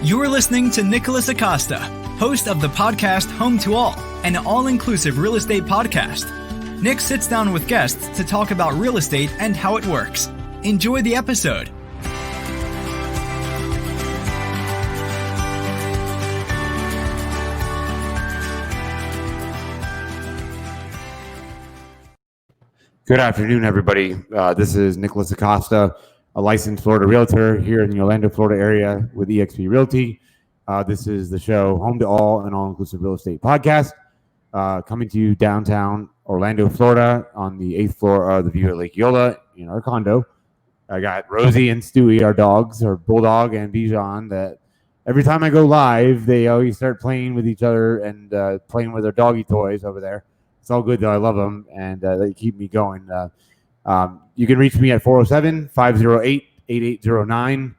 You're listening to Nicholas Acosta, host of the podcast Home to All, an all-inclusive real estate podcast. Nick sits down with guests to talk about real estate and how it works. Enjoy the episode. Good afternoon, everybody. This is Nicholas Acosta, a licensed Florida realtor here in the Orlando, Florida area with eXp Realty. This is the show Home to All, an all-inclusive real estate podcast, coming to you downtown Orlando, Florida, on the 8th floor of the View at Lake Eola in our condo. I got Rosie and Stewie, our dogs, our Bulldog and Bijan, that every time I go live, they always start playing with each other and playing with their doggy toys over there. It's all good, though. I love them, and they keep me going. You can reach me at 407-508-8809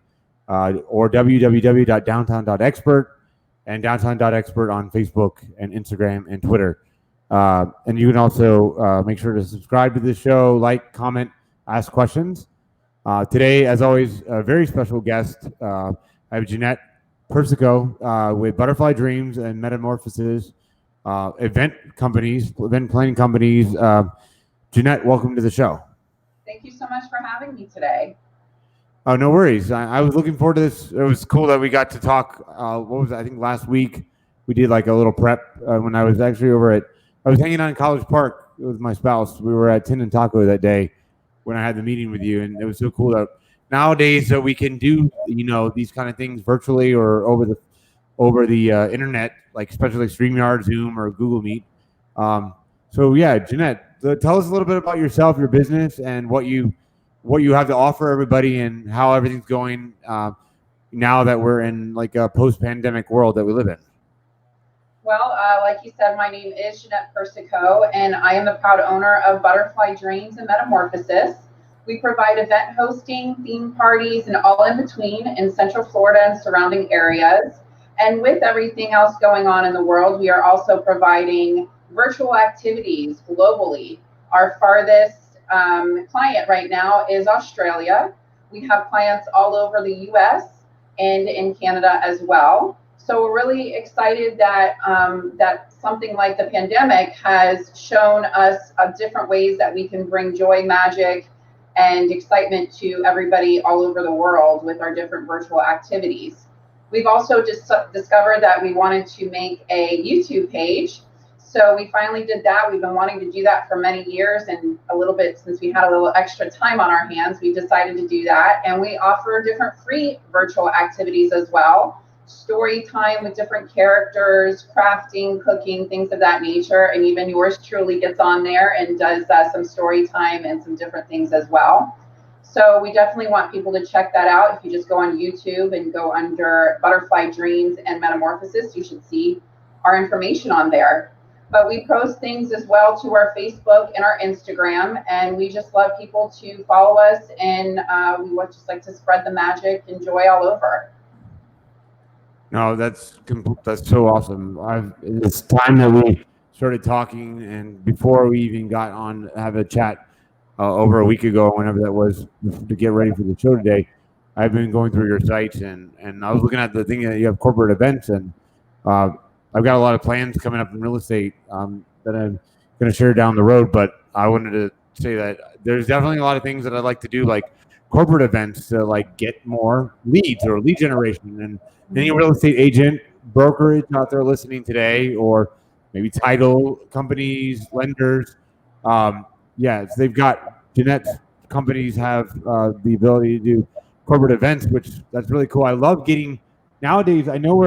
or www.downtown.expert and downtown.expert on Facebook and Instagram and Twitter. And you can also make sure to subscribe to this show, like, comment, ask questions. Today, as always, a very special guest. I have Ginette Persico with Butterfly Dreams and Metamorphosis event planning companies. Ginette, welcome to the show. Thank you so much for having me today. Oh, no worries. I was looking forward to this. It was cool that we got to talk. What was it? I think last week we did like a little prep when I was actually I was hanging out in College Park with my spouse. We were at Tin and Taco that day when I had the meeting with you, and it was so cool that nowadays that we can do, these kind of things virtually or over the internet, like especially StreamYard, Zoom, or Google Meet. So yeah, Ginette, tell us a little bit about yourself, your business, and what you have to offer everybody, and how everything's going now that we're in like a post-pandemic world that we live in. Well, like you said, my name is Ginette Persico, and I am the proud owner of Butterfly Dreams and Metamorphosis. We provide event hosting, theme parties, and all in between in Central Florida and surrounding areas. And with everything else going on in the world, we are also providing virtual activities globally. Our farthest client right now is Australia. We have clients all over the US and in Canada as well. So we're really excited that that something like the pandemic has shown us different ways that we can bring joy, magic, and excitement to everybody all over the world with our different virtual activities. We've also just discovered that we wanted to make a YouTube page. So we finally did that. We've been wanting to do that for many years, and a little bit since we had a little extra time on our hands, we decided to do that. And we offer different free virtual activities as well. Story time with different characters, crafting, cooking, things of that nature. And even yours truly gets on there and does some story time and some different things as well. So we definitely want people to check that out. If you just go on YouTube and go under Butterfly Dreams and Metamorphosis, you should see our information on there. But we post things as well to our Facebook and our Instagram, and we just love people to follow us, and we would just like to spread the magic and joy all over. No, that's so awesome. It's time that we started talking, and before we even got on have a chat over a week ago, whenever that was, to get ready for the show today, I've been going through your sites, and I was looking at the thing that you have corporate events, and I've got a lot of plans coming up in real estate that I'm going to share down the road. But I wanted to say that there's definitely a lot of things that I'd like to do, like corporate events, to like get more leads or lead generation. And any real estate agent, brokerage out there listening today, or maybe title companies, lenders, if they've got Ginette's companies have the ability to do corporate events, which that's really cool. I love getting nowadays. I know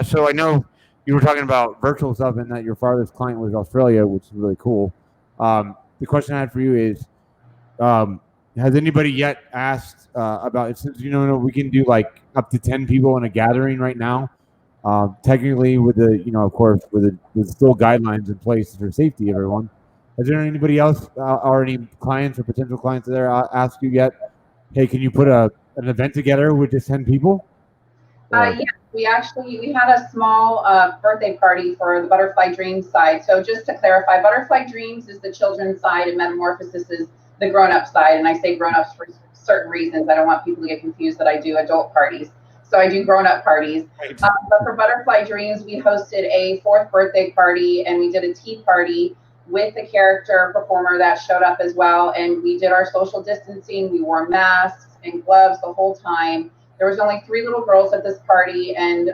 so I know you were talking about virtual stuff and that your farthest client was Australia, which is really cool. The question I had for you is, has anybody yet asked about it? Since we can do like up to 10 people in a gathering right now, technically with the of course with still guidelines in place for safety, everyone. Has there anybody else or any clients or potential clients there ask you yet, hey, can you put an event together with just 10 people? Yes, we had a small birthday party for the Butterfly Dreams side. So just to clarify, Butterfly Dreams is the children's side and Metamorphosis is the grown-up side. And I say grown-ups for certain reasons. I don't want people to get confused that I do adult parties. So I do grown-up parties. Right. But for Butterfly Dreams, we hosted a 4th birthday party, and we did a tea party with the character performer that showed up as well. And we did our social distancing. We wore masks and gloves the whole time. There was only 3 little girls at this party and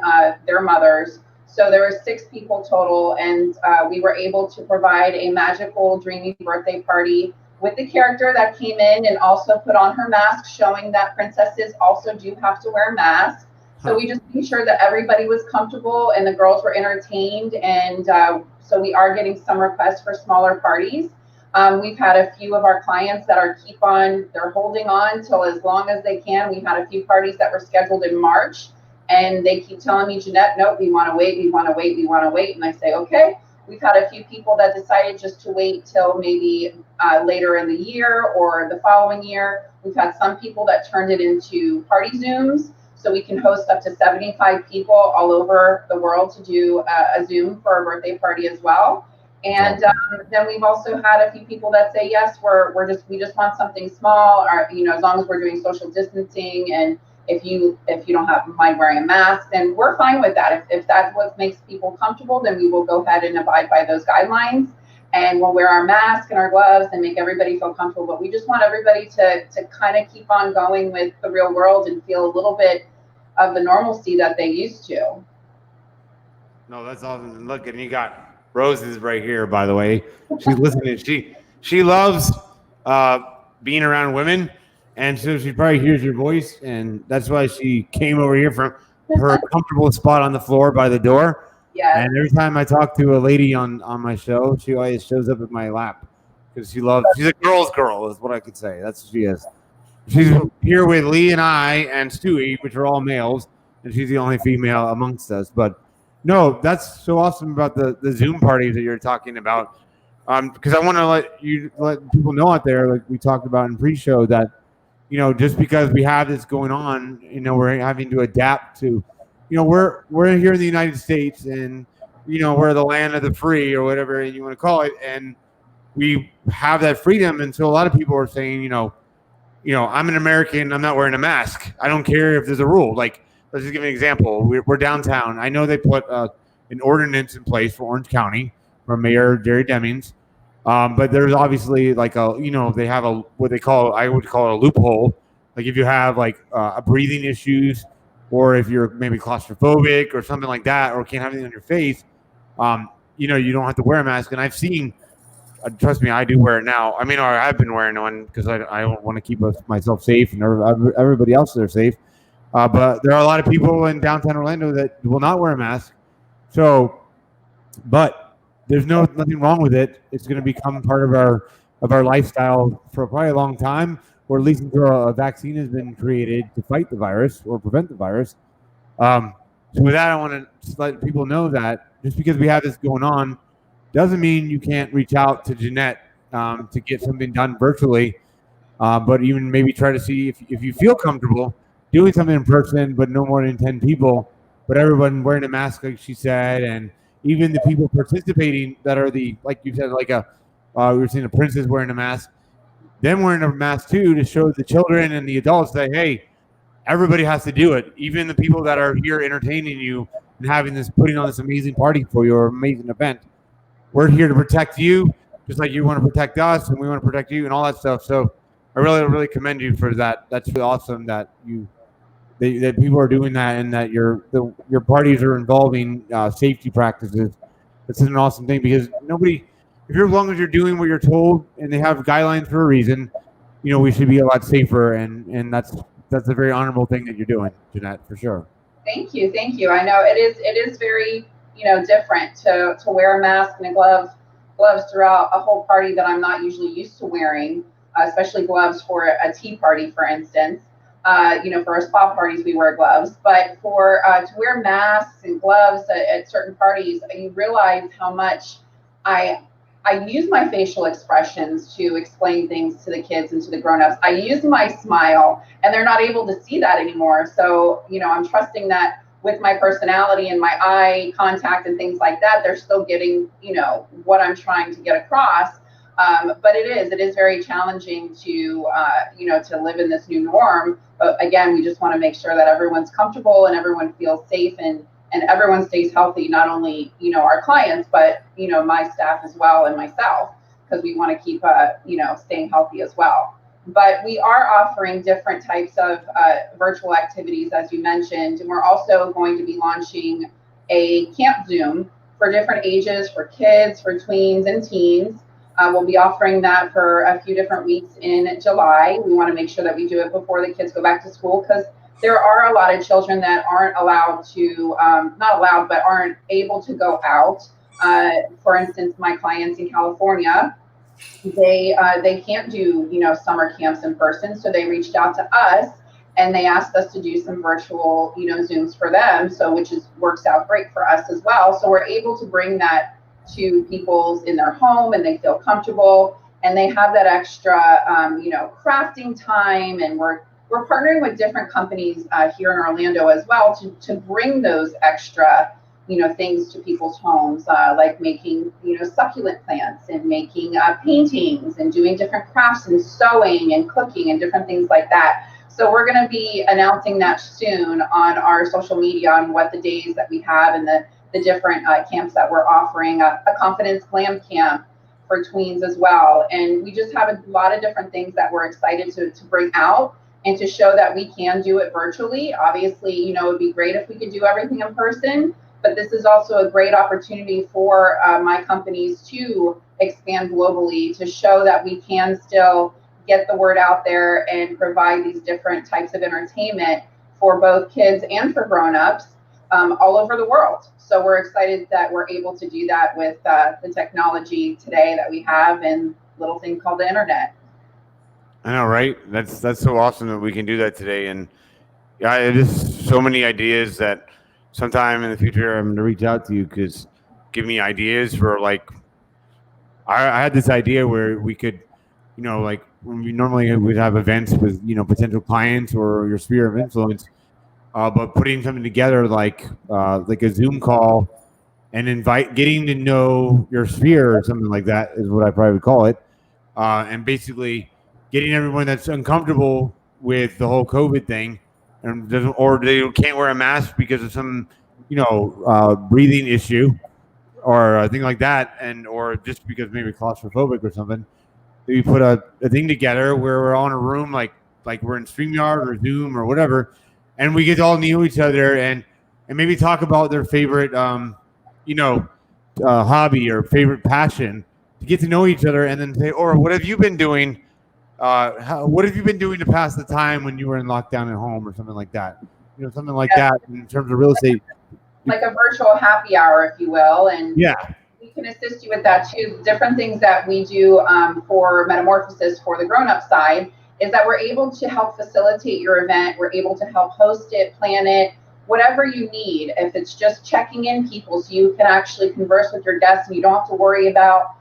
their mothers. So there were 6 people total, and we were able to provide a magical, dreamy birthday party with the character that came in and also put on her mask, showing that princesses also do have to wear masks. So we just made sure that everybody was comfortable and the girls were entertained. And so we are getting some requests for smaller parties. We've had a few of our clients that are they're holding on till as long as they can. We had a few parties that were scheduled in March, and they keep telling me, Ginette, nope, we want to wait, we want to wait, we want to wait. And I say, okay. We've had a few people that decided just to wait till maybe later in the year or the following year. We've had some people that turned it into party Zooms, so we can host up to 75 people all over the world to do a Zoom for a birthday party as well. And then we've also had a few people that say, yes, we just want something small, or as long as we're doing social distancing, and if you don't have mind wearing a mask, then we're fine with that. If that's what makes people comfortable, then we will go ahead and abide by those guidelines, and we'll wear our mask and our gloves and make everybody feel comfortable. But we just want everybody to kind of keep on going with the real world and feel a little bit of the normalcy that they used to. No, that's awesome. And look, and you got Roses right here, by the way. She's listening. She loves being around women. And so she probably hears your voice, and that's why she came over here from her comfortable spot on the floor by the door. Yeah. And every time I talk to a lady on my show, she always shows up at my lap because she's a girl's girl, is what I could say. That's what she is. She's here with Lee and I and Stewie, which are all males, and she's the only female amongst us. But no, that's so awesome about the Zoom parties that you're talking about. Because I want to let people know out there, like we talked about in pre-show, that just because we have this going on, we're having to adapt to, we're here in the United States, and we're the land of the free, or whatever you want to call it, and we have that freedom. And so a lot of people are saying, I'm an American, I'm not wearing a mask. I don't care if there's a rule. Like, let's just give an example. We're downtown. I know they put an ordinance in place for Orange County from Mayor Jerry Demings. But there's obviously they have what I would call a loophole. Like if you have a breathing issues, or if you're maybe claustrophobic or something like that, or can't have anything on your face, you don't have to wear a mask. And I've seen, trust me, I do wear it now. I mean, or I've been wearing one because I want to keep myself safe and everybody else there safe. But there are a lot of people in downtown Orlando that will not wear a mask. But there's nothing wrong with it. It's going to become part of our lifestyle for probably a long time, or at least until a vaccine has been created to fight the virus or prevent the virus. So with that, I want to just let people know that just because we have this going on doesn't mean you can't reach out to Ginette to get something done virtually, but even maybe try to see if you feel comfortable doing something in person, but no more than 10 people, but everyone wearing a mask, like she said, and even the people participating that are like you said, we were seeing a princess wearing a mask, them wearing a mask too, to show the children and the adults that, hey, everybody has to do it. Even the people that are here entertaining you and putting on this amazing party for you, or amazing event. We're here to protect you, just like you want to protect us, and we want to protect you and all that stuff. So I really, really commend you for that. That's really awesome that that people are doing that, and that your parties are involving safety practices. It's an awesome thing, because as long as you're doing what you're told, and they have guidelines for a reason, we should be a lot safer, and that's a very honorable thing that you're doing, Ginette, for sure. Thank you. I know it is very different to wear a mask and gloves throughout a whole party that I'm not usually used to wearing, especially gloves for a tea party, for instance. For our spa parties, we wear gloves, but to wear masks and gloves at certain parties, you realize how much I use my facial expressions to explain things to the kids and to the grown-ups. I use my smile, and they're not able to see that anymore. So, I'm trusting that with my personality and my eye contact and things like that, they're still getting, what I'm trying to get across. But it is very challenging to, to live in this new norm. But again, we just want to make sure that everyone's comfortable and everyone feels safe and everyone stays healthy, not only, our clients, but, my staff as well and myself, because we want to keep, staying healthy as well. But we are offering different types of virtual activities, as you mentioned, and we're also going to be launching a camp Zoom for different ages, for kids, for tweens and teens. We'll be offering that for a few different weeks in July. We want to make sure that we do it before the kids go back to school, because there are a lot of children that aren't allowed to, not allowed, but aren't able to go out. For instance, my clients in California, they can't do, summer camps in person. So they reached out to us and they asked us to do some virtual, Zooms for them. So works out great for us as well. So we're able to bring that to people's in their home and they feel comfortable and they have that extra, crafting time. And we're partnering with different companies here in Orlando as well to bring those extra, things to people's homes, like making, succulent plants and making paintings and doing different crafts and sewing and cooking and different things like that. So we're going to be announcing that soon on our social media on what the days that we have and the different camps that we're offering, a confidence glam camp for tweens as well. And we just have a lot of different things that we're excited to bring out and to show that we can do it virtually. Obviously, it would be great if we could do everything in person, but this is also a great opportunity for my companies to expand globally, to show that we can still get the word out there and provide these different types of entertainment for both kids and for grown-ups all over the world. So we're excited that we're able to do that with the technology today that we have and little thing called the internet. I know, right? That's so awesome that we can do that today. And yeah, it is so many ideas that sometime in the future I'm going to reach out to you because give me ideas for like, I had this idea where we could, like when we normally would have events with, potential clients or your sphere of influence, but putting something together like a Zoom call and getting to know your sphere or something like that is what I probably would call it. And basically getting everyone that's uncomfortable with the whole COVID thing and they can't wear a mask because of some, breathing issue or a thing like that. Or just because maybe claustrophobic or something. We put a thing together where we're all in a room, like we're in StreamYard or Zoom or whatever. And we get to all know each other and maybe talk about their favorite, hobby or favorite passion to get to know each other and then say, or what have you been doing? What have you been doing to pass the time when you were in lockdown at home or something like that? Something like that in terms of real estate. Like a virtual happy hour, if you will. And yeah, we can assist you with that too. Different things that we do for Metamorphosis for the grown-up side is that we're able to help facilitate your event. We're able to help host it, plan it, whatever you need. If it's just checking in people so you can actually converse with your guests and you don't have to worry about,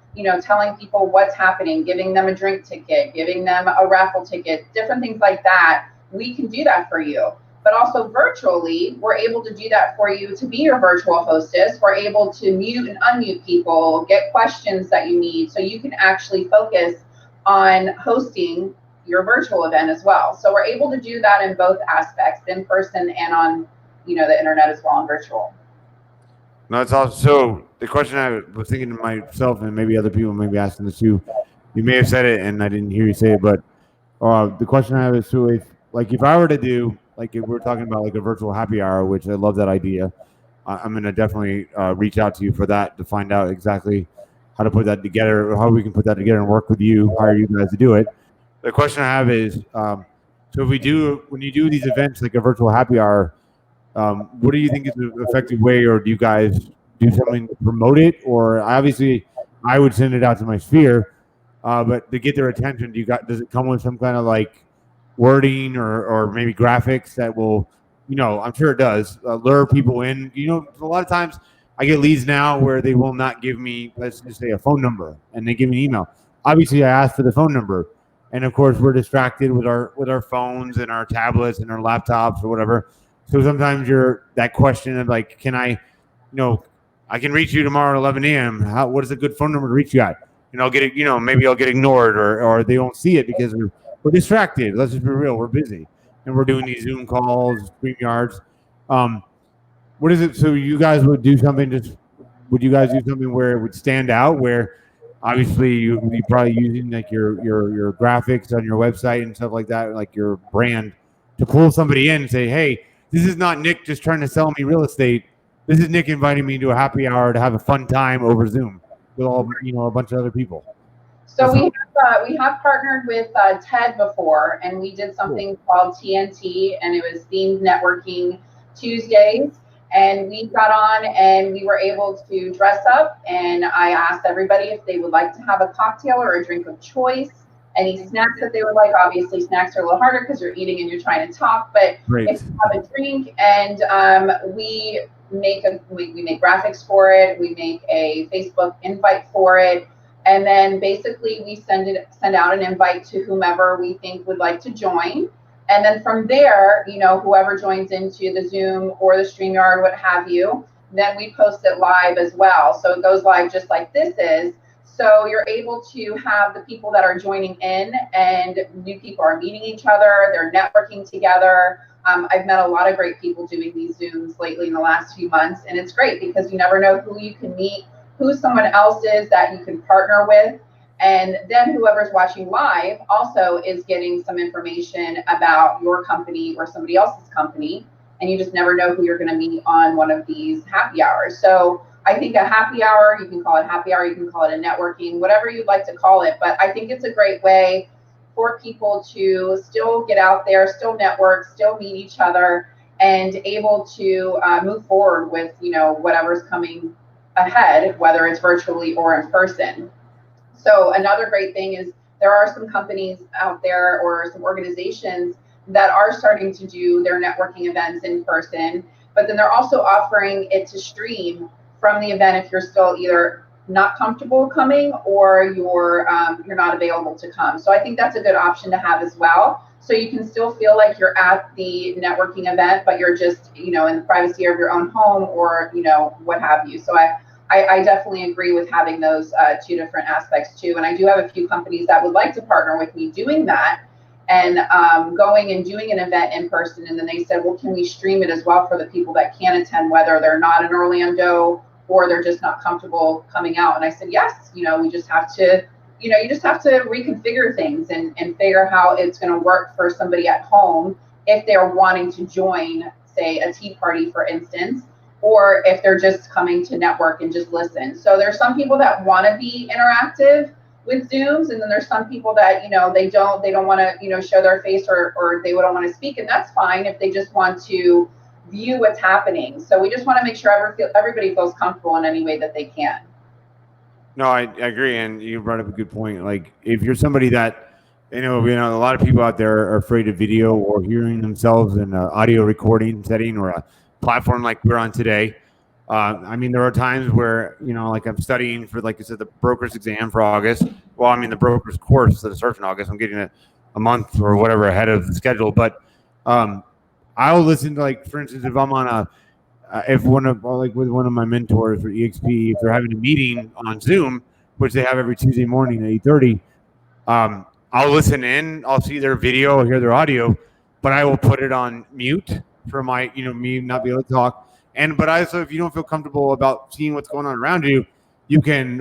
telling people what's happening, giving them a drink ticket, giving them a raffle ticket, different things like that. We can do that for you. But also virtually, we're able to do that for you to be your virtual hostess. We're able to mute and unmute people, get questions that you need so you can actually focus on hosting your virtual event as well. So we're able to do that in both aspects, in person and on, the internet as well and virtual. No, it's awesome. So the question I was thinking to myself, and maybe other people may be asking this too, you may have said it and I didn't hear you say it, but the question I have is, so if I were to do, like if we're talking about like a virtual happy hour, which I love that idea, I'm going to definitely reach out to you for that to find out exactly how to put that together, or how we can put that together and work with you, hire you guys to do it. The question I have is, so when you do these events like a virtual happy hour, what do you think is an effective way, or do you guys do something to promote it? Or obviously, I would send it out to my sphere, but to get their attention, does it come with some kind of like wording or maybe graphics that will, I'm sure it does, lure people in? A lot of times I get leads now where they will not give me, let's just say, a phone number, and they give me an email. Obviously, I asked for the phone number, and of course, we're distracted with our phones and our tablets and our laptops or whatever. So sometimes that question of like, can I can reach you tomorrow at 11 a.m. What is a good phone number to reach you at? and I'll get, maybe I'll get ignored or they don't see it because we're distracted. Let's just be real. We're busy and we're doing these Zoom calls, StreamYards. What is it? So you guys would do something would you guys do something where it would stand out, where obviously you'd be probably using like your graphics on your website and stuff like that, like your brand, to pull somebody in and say, hey, this is not Nick just trying to sell me real estate. This is Nick inviting me to a happy hour to have a fun time over Zoom with all, a bunch of other people. So we have partnered with TED before, and we did something called TNT, and it was themed networking Tuesdays. And we got on and we were able to dress up, and I asked everybody if they would like to have a cocktail or a drink of choice, any snacks that they would like. Obviously snacks are a little harder because you're eating and you're trying to talk, but if you have a drink, and we make graphics for it, we make a Facebook invite for it, and then basically we send out an invite to whomever we think would like to join. And then from there, whoever joins into the Zoom or the StreamYard, what have you, then we post it live as well. So it goes live just like this is. So you're able to have the people that are joining in, and new people are meeting each other. They're networking together. I've met a lot of great people doing these Zooms lately in the last few months. And it's great because you never know who you can meet, who someone else is that you can partner with. And then whoever's watching live also is getting some information about your company or somebody else's company. And you just never know who you're going to meet on one of these happy hours. So I think a happy hour, you can call it happy hour, you can call it a networking, whatever you'd like to call it. But I think it's a great way for people to still get out there, still network, still meet each other, and able to move forward with, whatever's coming ahead, whether it's virtually or in person. So another great thing is there are some companies out there or some organizations that are starting to do their networking events in person, but then they're also offering it to stream from the event if you're still either not comfortable coming or you're not available to come. So I think that's a good option to have as well. So you can still feel like you're at the networking event, but you're just, in the privacy of your own home or, what have you. So I definitely agree with having those two different aspects too. And I do have a few companies that would like to partner with me doing that and going and doing an event in person. And then they said, well, can we stream it as well for the people that can attend, whether they're not in Orlando or they're just not comfortable coming out? And I said, yes, we just have to, you just have to reconfigure things and figure how it's going to work for somebody at home if they're wanting to join, say, a tea party, for instance, or if they're just coming to network and just listen. So there's some people that want to be interactive with Zooms, and then there's some people that, they don't want to, show their face or they don't want to speak, and that's fine if they just want to view what's happening. So we just want to make sure everybody feels comfortable in any way that they can. No, I agree, and you brought up a good point. Like, if you're somebody that, a lot of people out there are afraid of video or hearing themselves in an audio recording setting or a platform like we're on today. There are times where, like I'm studying for, like I said, the broker's exam for August. Well, the broker's course that starts in August. I'm getting it a month or whatever ahead of the schedule. But I'll listen to, like, for instance, if I'm on with one of my mentors for EXP, if they're having a meeting on Zoom, which they have every Tuesday morning at 8:30, I'll listen in. I'll see their video, I'll hear their audio, but I will put it on mute for my, me not be able to talk. But also, if you don't feel comfortable about seeing what's going on around you, you can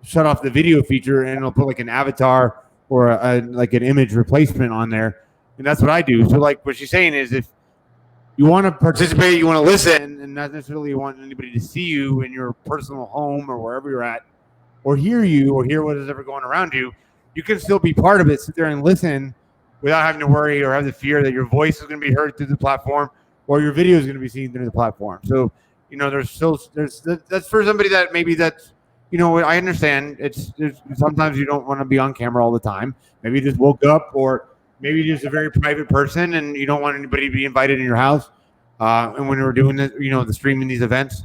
shut off the video feature, and it'll put like an avatar or like an image replacement on there. And that's what I do. So, like, what she's saying is, if you want to participate, you want to listen, and not necessarily want anybody to see you in your personal home or wherever you're at, or hear you or hear what is ever going around you, you can still be part of it, sit there and listen without having to worry or have the fear that your voice is going to be heard through the platform or your video is going to be seen through the platform. So, that's for somebody that maybe that's, I understand there's sometimes you don't want to be on camera all the time. Maybe you just woke up, or maybe you're just a very private person and you don't want anybody to be invited in your house. And when we're doing this, the streaming these events.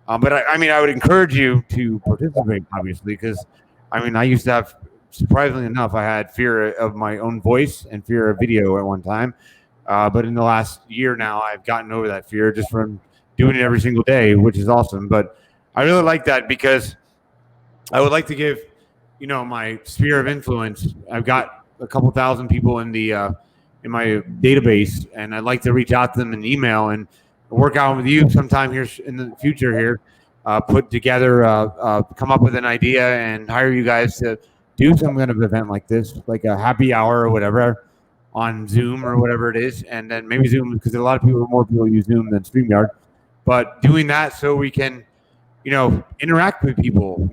But I would encourage you to participate, obviously, because I used to have, surprisingly enough, I had fear of my own voice and fear of video at one time. But in the last year now, I've gotten over that fear just from doing it every single day, which is awesome. But I really like that because I would like to give my sphere of influence. I've got a couple thousand people in my database, and I'd like to reach out to them in email and work out with you sometime here in the future here. Put together, come up with an idea, and hire you guys to do some kind of event like this, like a happy hour or whatever, on Zoom or whatever it is, and then maybe Zoom, because a lot of more people use Zoom than StreamYard. But doing that so we can, interact with people.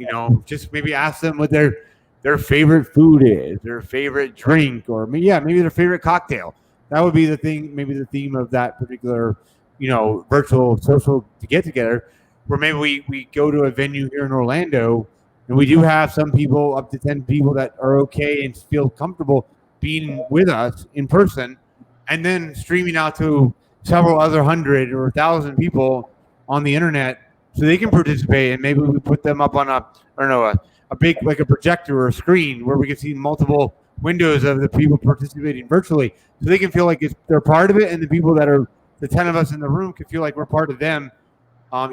Just maybe ask them what their favorite food is, their favorite drink, or maybe their favorite cocktail. That would be the thing, maybe the theme of that particular, virtual social to get together, where maybe we go to a venue here in Orlando, and we do have some people, up to 10 people, that are okay and feel comfortable being with us in person, and then streaming out to several other hundred or 1,000 people on the internet so they can participate. And maybe we put them up on a big, like a projector or a screen, where we can see multiple windows of the people participating virtually, so they can feel like they're part of it, and the people that are the 10 of us in the room can feel like we're part of them,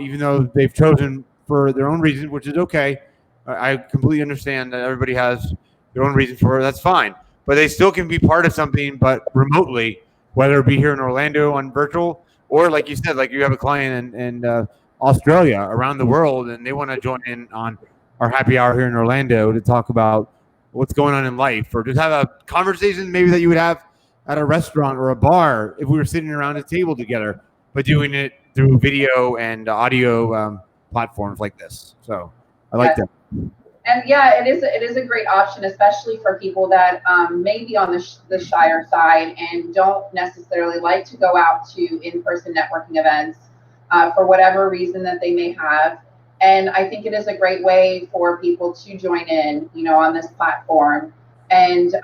even though they've chosen for their own reasons, which is okay. I completely understand that everybody has their own reason for it. That's fine. But they still can be part of something, but remotely, whether it be here in Orlando on virtual, or like you said, like you have a client in Australia, around the world, and they want to join in on our happy hour here in Orlando to talk about what's going on in life, or just have a conversation maybe that you would have at a restaurant or a bar if we were sitting around a table together, but doing it through video and audio platforms like this. So I like that. And it is a great option, especially for people that may be on the shyer side and don't necessarily like to go out to in-person networking events for whatever reason that they may have. And I think it is a great way for people to join in, on this platform. And,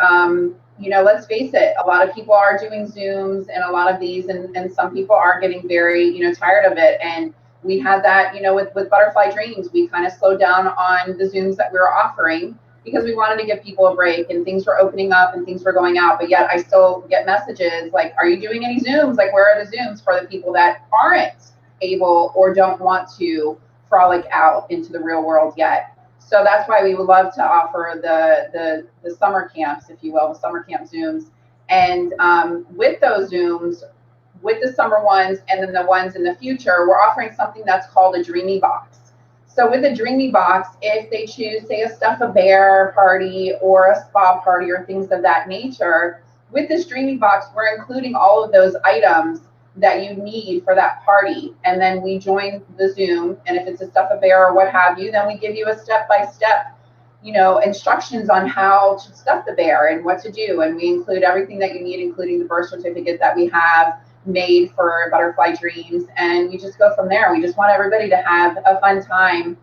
let's face it, a lot of people are doing Zooms and a lot of these, and some people are getting very, tired of it. And we had that, with Butterfly Dreams, we kind of slowed down on the Zooms that we were offering because we wanted to give people a break, and things were opening up and things were going out. But yet I still get messages like, are you doing any Zooms? Like, where are the Zooms for the people that aren't able or don't want to frolic out into the real world yet? So that's why we would love to offer the summer camps, if you will, the summer camp Zooms. And with those Zooms, with the summer ones and then the ones in the future, we're offering something that's called a Dreamy Box. So with a Dreamy Box, if they choose, say, a Stuff-A-Bear party or a spa party or things of that nature, with this Dreamy Box, we're including all of those items that you need for that party. And then we join the Zoom, and if it's a Stuff-A-Bear or what have you, then we give you a step-by-step, instructions on how to stuff the bear and what to do. And we include everything that you need, including the birth certificate that we have made for Butterfly Dreams. And we just go from there. We just want everybody to have a fun time,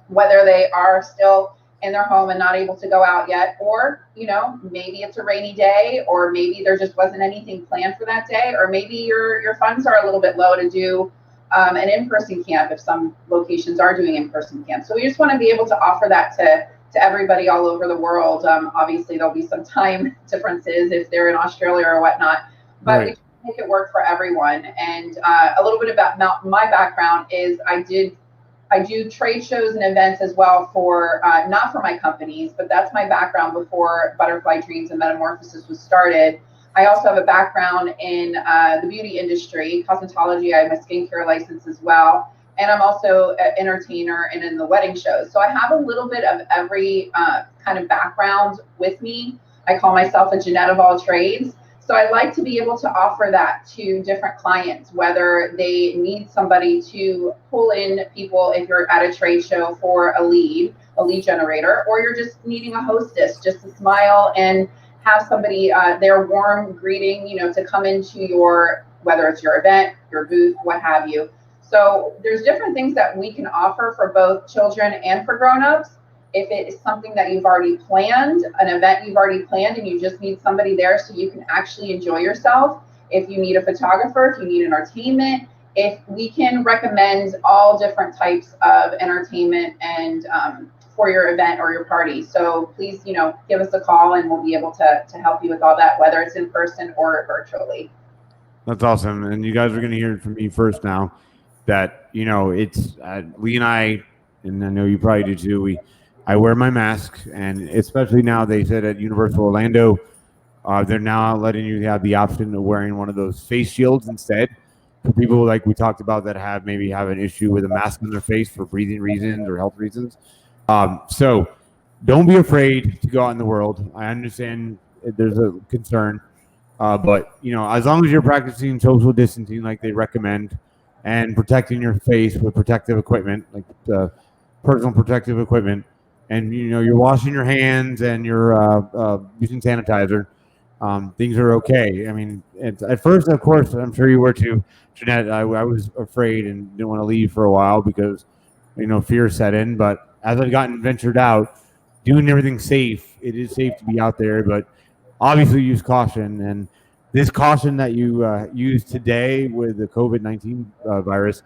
whether they are still in their home and not able to go out yet, or, maybe it's a rainy day, or maybe there just wasn't anything planned for that day, or maybe your funds are a little bit low to do an in-person camp if some locations are doing in-person camps. So we just want to be able to offer that to everybody all over the world. Obviously, there'll be some time differences if they're in Australia or whatnot, but right. We make it work for everyone. And a little bit about my background is I do trade shows and events as well for, not for my companies, but that's my background before Butterfly Dreams and Metamorphosis was started. I also have a background in the beauty industry, cosmetology. I have a skincare license as well. And I'm also an entertainer and in the wedding shows. So I have a little bit of every kind of background with me. I call myself a Ginette of all trades. So I like to be able to offer that to different clients, whether they need somebody to pull in people if you're at a trade show for a lead generator, or you're just needing a hostess just to smile and have somebody, their warm greeting, to come into your, whether it's your event, your booth, what have you. So there's different things that we can offer for both children and for grown-ups. If it is something that you've already planned, an event you've already planned, and you just need somebody there so you can actually enjoy yourself. If you need a photographer, if you need entertainment, if we can recommend all different types of entertainment and for your event or your party. So please, give us a call and we'll be able to help you with all that, whether it's in person or virtually. That's awesome. And you guys are going to hear it from me first now that, it's Lee and I know you probably do too. I wear my mask, and especially now they said at Universal Orlando, they're now letting you have the option of wearing one of those face shields instead for people like we talked about that maybe have an issue with a mask on their face for breathing reasons or health reasons. So don't be afraid to go out in the world. I understand there's a concern, but as long as you're practicing social distancing like they recommend and protecting your face with protective equipment, like personal protective equipment, and you're washing your hands and you're using sanitizer, things are okay. I mean, at first, of course, I'm sure you were too, Ginette. I was afraid and didn't want to leave for a while because fear set in. But as I've gotten ventured out, doing everything safe, it is safe to be out there, but obviously use caution. And this caution that you used today with the COVID-19 virus,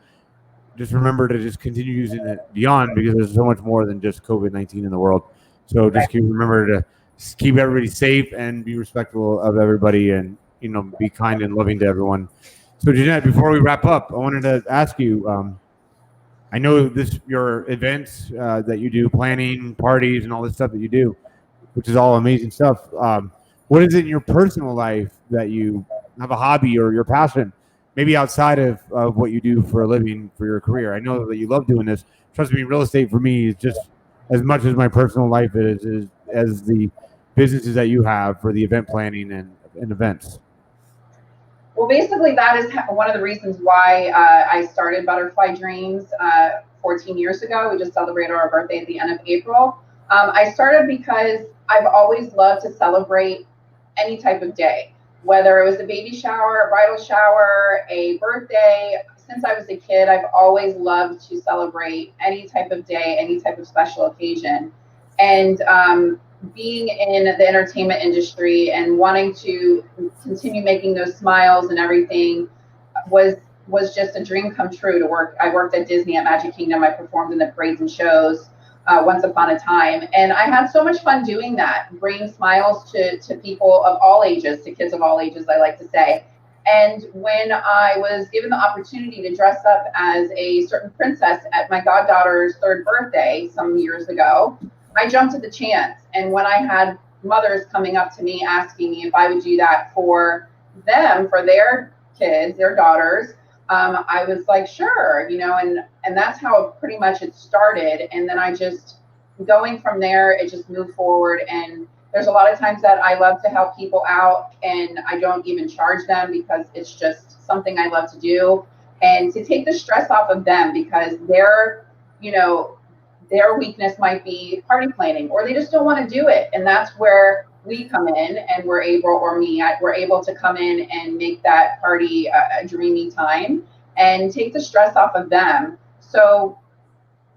just remember to just continue using it beyond, because there's so much more than just COVID-19 in the world. So just remember to keep everybody safe and be respectful of everybody, and be kind and loving to everyone. So Ginette, before we wrap up, I wanted to ask you, I know your events that you do, planning parties and all this stuff that you do, which is all amazing stuff. What is it in your personal life that you have a hobby or your passion, maybe outside of what you do for a living for your career? I know that you love doing this. Trust me, real estate for me is just as much as my personal life is as the businesses that you have for the event planning and events. Well, basically, that is one of the reasons why I started Butterfly Dreams 14 years ago. We just celebrated our birthday at the end of April. I started because I've always loved to celebrate any type of day, whether it was a baby shower, a bridal shower, a birthday. Since I was a kid, I've always loved to celebrate any type of day, any type of special occasion. And being in the entertainment industry and wanting to continue making those smiles and everything was just a dream come true to work. I worked at Disney at Magic Kingdom. I performed in the parades and shows once upon a time. And I had so much fun doing that, bringing smiles to people of all ages, to kids of all ages, I like to say. And when I was given the opportunity to dress up as a certain princess at my goddaughter's 3rd birthday some years ago, I jumped at the chance. And when I had mothers coming up to me asking me if I would do that for them, for their kids, their daughters, I was like, sure, and that's how pretty much it started. And then I just, going from there, it just moved forward. And there's a lot of times that I love to help people out, and I don't even charge them because it's just something I love to do, and to take the stress off of them, because their weakness might be party planning, or they just don't want to do it. And that's where we come in, and we're able to come in and make that party a dreamy time and take the stress off of them. So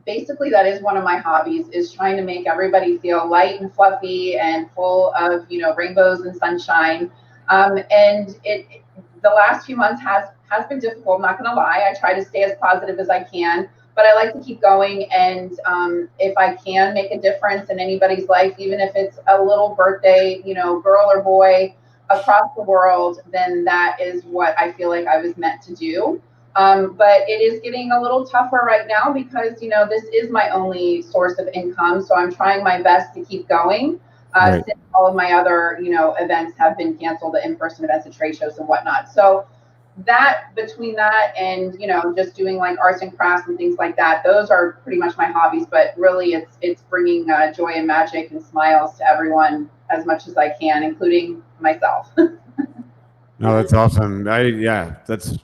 basically, that is one of my hobbies, is trying to make everybody feel light and fluffy and full of, rainbows and sunshine. And the last few months has been difficult, I'm not going to lie. I try to stay as positive as I can, but I like to keep going. And if I can make a difference in anybody's life, even if it's a little birthday, girl or boy across the world, then that is what I feel like I was meant to do. But it is getting a little tougher right now because, this is my only source of income. So I'm trying my best to keep going Right. since all of my other, events have been canceled, the in-person events and trade shows and whatnot. So between that and, just doing like arts and crafts and things like that, those are pretty much my hobbies. But really, it's bringing joy and magic and smiles to everyone as much as I can, including myself. No, that's awesome. That's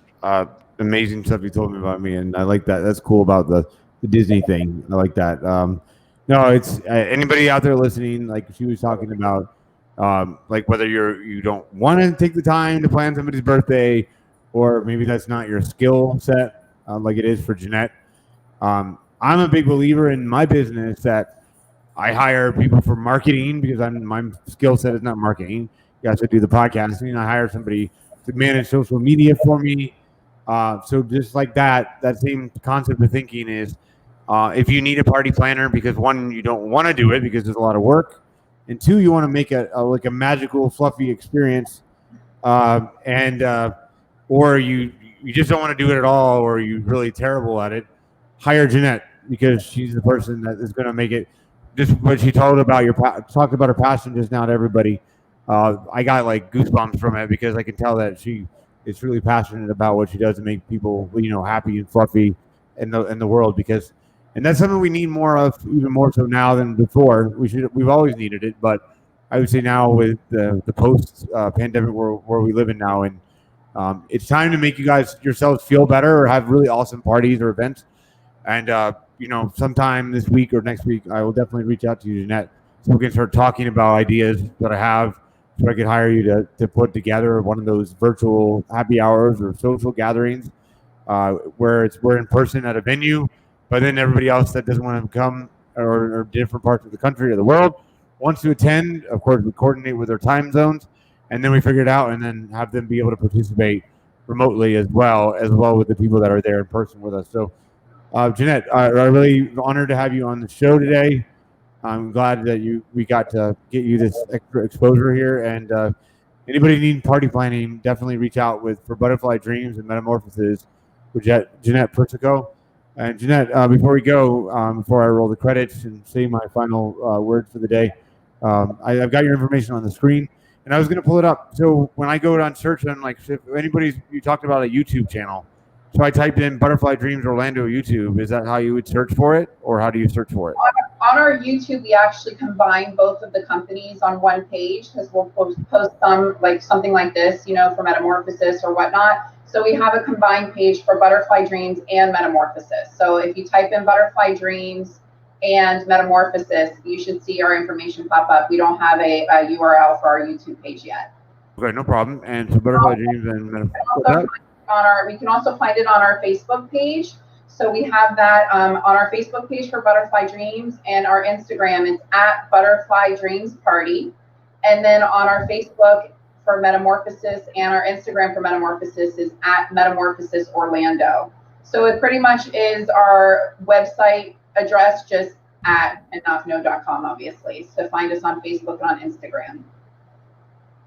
amazing stuff you told me about me, and I like that. That's cool about the Disney thing. I like that. No, it's anybody out there listening, like she was talking about, like whether you don't want to take the time to plan somebody's birthday, or maybe that's not your skill set, like it is for Ginette. I'm a big believer in my business that I hire people for marketing, because my skill set is not marketing. You guys do the podcasting. I hire somebody to manage social media for me. So just like that same concept of thinking is, if you need a party planner, because one, you don't want to do it because there's a lot of work, and two, you want to make like a magical, fluffy experience, or you just don't want to do it at all, or you're really terrible at it, hire Ginette, because she's the person that is going to make it just what she talked about her passion just now to everybody. I got like goosebumps from it because I can tell that she is really passionate about what she does to make people, happy and fluffy in the world. And that's something we need more of, even more so now than before. We've always needed it, but I would say now with the post pandemic world where we live in now, and it's time to make you guys yourselves feel better or have really awesome parties or events. And sometime this week or next week, I will definitely reach out to you, Ginette, so we can start talking about ideas that I have, so I could hire you to put together one of those virtual happy hours or social gatherings where we're in person at a venue, but then everybody else that doesn't want to come or different parts of the country or the world wants to attend. Of course, we coordinate with their time zones, and then we figure it out, and then have them be able to participate remotely as well with the people that are there in person with us. So. Ginette, I'm really honored to have you on the show today. I'm glad that we got to get you this extra exposure here. And anybody needing party planning, definitely reach out for Butterfly Dreams and Metamorphoses with Ginette Persico. And Ginette, before we go, before I roll the credits and say my final word for the day, I've got your information on the screen, and I was going to pull it up. So when I go down search, I'm like, if you talked about a YouTube channel. So I typed in Butterfly Dreams Orlando YouTube. Is that how you would search for it, or how do you search for it? On our YouTube, we actually combine both of the companies on one page, because we'll post something like this, for Metamorphosis or whatnot. So we have a combined page for Butterfly Dreams and Metamorphosis. So if you type in Butterfly Dreams and Metamorphosis, you should see our information pop up. We don't have a URL for our YouTube page yet. Okay, no problem. And so Butterfly Dreams and Metamorphosis. We can also find it on our Facebook page. So we have that on our Facebook page for Butterfly Dreams, and our Instagram is at Butterfly Dreams Party. And then on our Facebook for Metamorphosis and our Instagram for Metamorphosis is at Metamorphosis Orlando. So it pretty much is our website address, just at enoughnno.com, obviously, to find us on Facebook and on Instagram.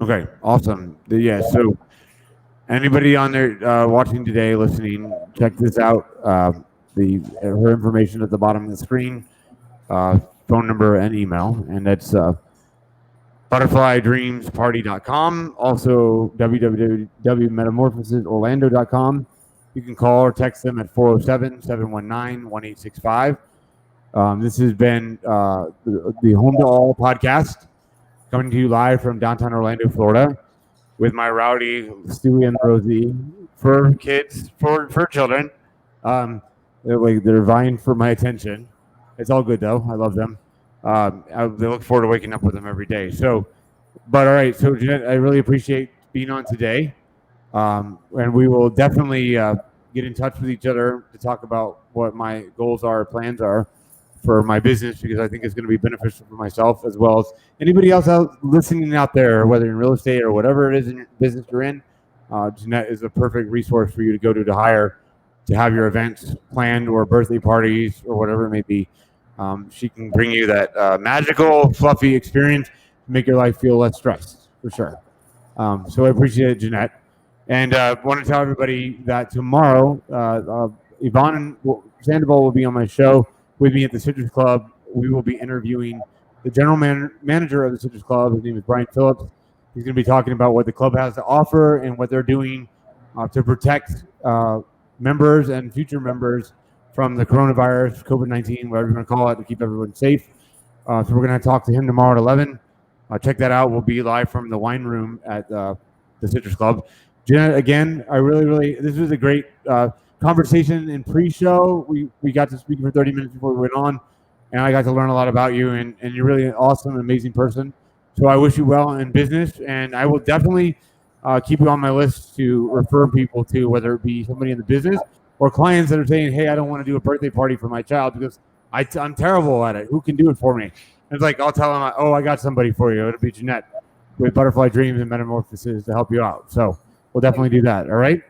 Okay, awesome. Yeah, so anybody on there watching today, listening, check this out. Her information at the bottom of the screen, phone number and email, and that's butterflydreamsparty.com. Also, www.metamorphosisorlando.com. You can call or text them at 407-719-1865. This has been the Home to All podcast, coming to you live from downtown Orlando, Florida, with my rowdy Stewie and Rosie for kids, for children. They're vying for my attention. It's all good though. I love them. They look forward to waking up with them every day. So, but all right. So Ginette, I really appreciate being on today. And we will definitely get in touch with each other to talk about what my goals are, plans are for my business, because I think it's going to be beneficial for myself as well as anybody else listening out there, whether in real estate or whatever it is in your business you're in. Ginette is a perfect resource for you to go to hire to have your events planned or birthday parties or whatever it may be. She can bring you that magical, fluffy experience to make your life feel less stressed, for sure. So I appreciate it, Ginette. And I want to tell everybody that tomorrow, Yvonne Sandoval will be on my show with me at the Citrus Club. We will be interviewing the general manager of the Citrus Club. His name is Brian Phillips. He's going to be talking about what the club has to offer and what they're doing to protect members and future members from the coronavirus, COVID-19, whatever you want to call it, to keep everyone safe. So we're going to talk to him tomorrow at 11. Check that out. We'll be live from the wine room at the Citrus Club. Ginette, again, this was a great conversation in pre-show. We got to speak for 30 minutes before we went on, and I got to learn a lot about you, and you're really an awesome, amazing person. So I wish you well in business, and I will definitely keep you on my list to refer people to, whether it be somebody in the business or clients that are saying, hey, I don't want to do a birthday party for my child because I'm terrible at it. Who can do it for me? And it's like, I'll tell them, I got somebody for you. It'll be Ginette with Butterfly Dreams and Metamorphoses to help you out. So we'll definitely do that. All right?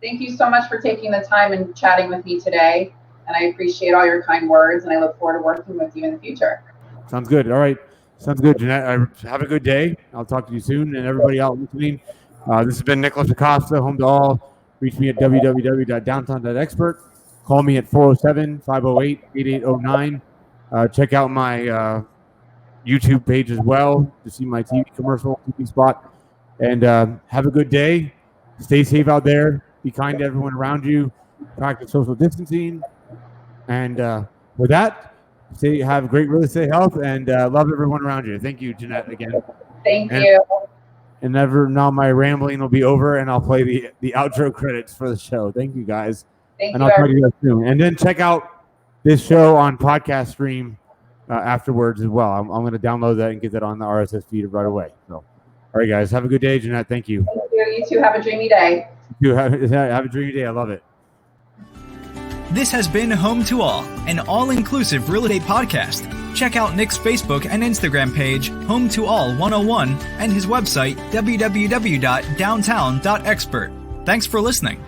Thank you so much for taking the time and chatting with me today. And I appreciate all your kind words, and I look forward to working with you in the future. Sounds good. All right. Sounds good, Ginette. Have a good day. I'll talk to you soon. And everybody out listening, this has been Nicholas Acosta, Home to All. Reach me at www.downtown.expert. Call me at 407-508-8809. Check out my YouTube page as well to see my TV commercial, TV spot. And have a good day. Stay safe out there. Be kind to everyone around you. Practice social distancing. And with that, have great real estate health and love everyone around you. Thank you, Ginette, again. Thank you. And now my rambling will be over, and I'll play the outro credits for the show. Thank you, guys. Thank and you. I'll talk to you guys soon. And then check out this show on podcast stream afterwards as well. I'm going to download that and get that on the RSS feed right away. So, all right, guys, have a good day, Ginette. Thank you. Thank you. You too. Have a dreamy day. You have a dreamy day. I love it. This has been Home to All, an all-inclusive real estate podcast. Check out Nick's Facebook and Instagram page, Home to All 101, and his website, www.downtown.expert. Thanks for listening.